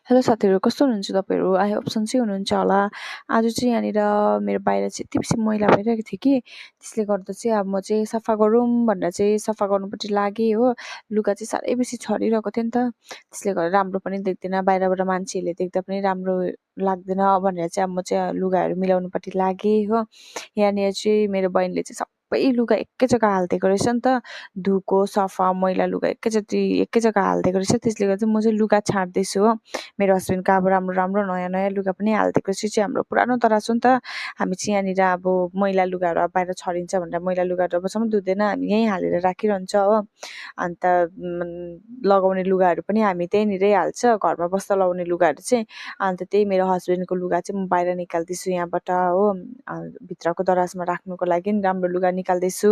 Hello साथीहरू, कस्तो हुनुहुन्छ तपाईँहरू? आई होप सन्चै हुनुहुन्छ होला। आज चाहिँ यहाँनिर मेरो बाहिर चाहिँ यति बेसी मैला भइरहेको थियो कि त्यसले गर्दा चाहिँ अब म चाहिँ सफा गरौँ भनेर चाहिँ सफा गर्नुपट्टि लागेँ हो। लुगा चाहिँ साह्रै बेसी छरिरहेको थियो नि त, त्यसले गर्दा राम्रो पनि देख्दैन, बाहिरबाट मान्छेहरूले देख्दा पनि राम्रो लाग्दैन भनेर चाहिँ अब म चाहिँ लुगाहरू मिलाउनुपट्टि लागेँ हो। यहाँनिर चाहिँ मेरो बहिनीले चाहिँ सबै लुगा एकै जग्गा हालिदिएको रहेछ नि त, धोएको सफा मैला लुगा एकै जग्गा हालिदिएको रहेछ। त्यसले गर्दा चाहिँ म चाहिँ लुगा छाड्दैछु हो। मेरो हस्बेन्डको अब राम्रो राम्रो नयाँ नयाँ लुगा पनि हालिदिएको छु। चाहिँ हाम्रो पुरानो तराजु नि त, हामी चाहिँ यहाँनिर अब मैला लुगाहरू अब बाहिर छरिन्छ भनेर मैला लुगाहरू अबसम्म धुँदैन, हामी यहीँ हालेर राखिरहन्छ हो। अन्त लगाउने लुगाहरू पनि हामी त्यहीँनिरै हाल्छ, घरमा बस्दा लगाउने लुगाहरू चाहिँ। अन्त त्यही मेरो हस्बेन्डको लुगा चाहिँ म बाहिर निकाल्दैछु यहाँबाट हो, भित्रको दराजमा राख्नुको लागि राम्रो लुगा निकाल्दैछु।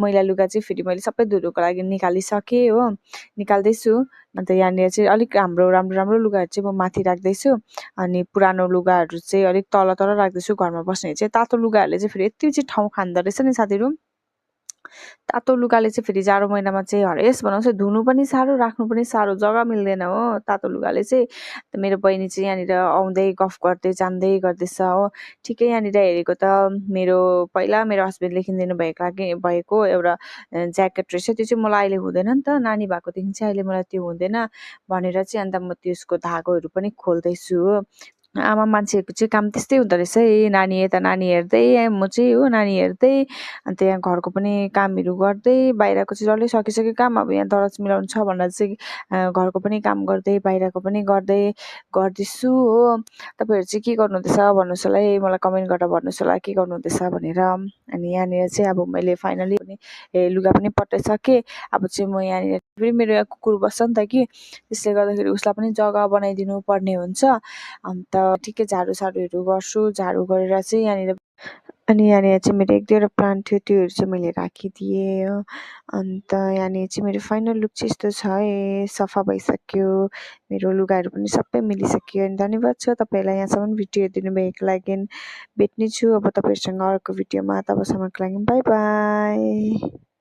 मैला लुगा चाहिँ फेरि मैले सबै धुनुको लागि निकालिसकेँ हो, निकाल्दैछु। अन्त यहाँनिर चाहिँ अलिक हाम्रो राम्रो राम्रो लुगाहरू चाहिँ म माथि राख्दैछु, अनि पुरानो लुगाहरू चाहिँ अलिक तल तल राख्दैछु। घरमा बस्ने चाहिँ तातो लुगाहरूले चाहिँ फेरि यति चाहिँ ठाउँ खाँदो रहेछ नि साथीहरू। तातो लुगाले चाहिँ फेरि जाडो महिनामा चाहिँ हरेस बनाउँछ, धुनु पनि साह्रो, राख्नु पनि साह्रो, जग्गा मिल्दैन हो तातो लुगाले चाहिँ। मेरो बहिनी चाहिँ यहाँनिर आउँदै गफ गर्दै जाँदै गर्दैछ हो। ठिकै यहाँनिर हेरेको त पहिला मेरो हस्बेन्डले किनिदिनु भएको एउटा ज्याकेट रहेछ, त्यो चाहिँ मलाई अहिले हुँदैन नि त, नानी भएकोदेखि चाहिँ अहिले मलाई त्यो हुँदैन भनेर चाहिँ अन्त म त्यसको धागोहरू पनि खोल्दैछु हो। आमा मान्छेहरूको चाहिँ काम त्यस्तै हुँदो रहेछ है, नानी यता नानी हेर्दै म चाहिँ हो, नानी हेर्दै अन्त यहाँ घरको पनि कामहरू गर्दै, बाहिरको चाहिँ डल्लै सकिसक्यो काम, अब यहाँ दराज मिलाउनु छ भनेर चाहिँ घरको पनि काम गर्दै बाहिरको पनि गर्दैछु हो। तपाईँहरू चाहिँ के गर्नुहुँदैछ भन्नुहोस् होला है, मलाई कमेन्ट गरेर भन्नुहोस् होला के गर्नुहुँदैछ भनेर। अनि यहाँनिर चाहिँ अब मैले फाइनली लुगा पनि पट्टाइसकेँ। अब चाहिँ म यहाँनिर फेरि मेरो यहाँ कुकुर बस्छ नि त कि, त्यसले गर्दाखेरि उसलाई पनि जग्गा बनाइदिनु पर्ने हुन्छ। अन्त ठिकै झाडुसाडुहरू गर्छु, झाडु गरेर चाहिँ यहाँनिर चाहिँ मेरो एक दुईवटा प्लान्ट थियो, त्योहरू चाहिँ मैले राखिदिएँ हो। अन्त यहाँनिर चाहिँ मेरो फाइनल लुक चाहिँ यस्तो छ है, सफा भइसक्यो, मेरो लुगाहरू पनि सबै मिलिसक्यो। अनि धन्यवाद छ तपाईँलाई यहाँसम्म भिडियो हेरिदिनुभएको लागि। भेट्नेछु अब तपाईँहरूसँग अर्को भिडियोमा, तबसम्मको लागि बाई बाई।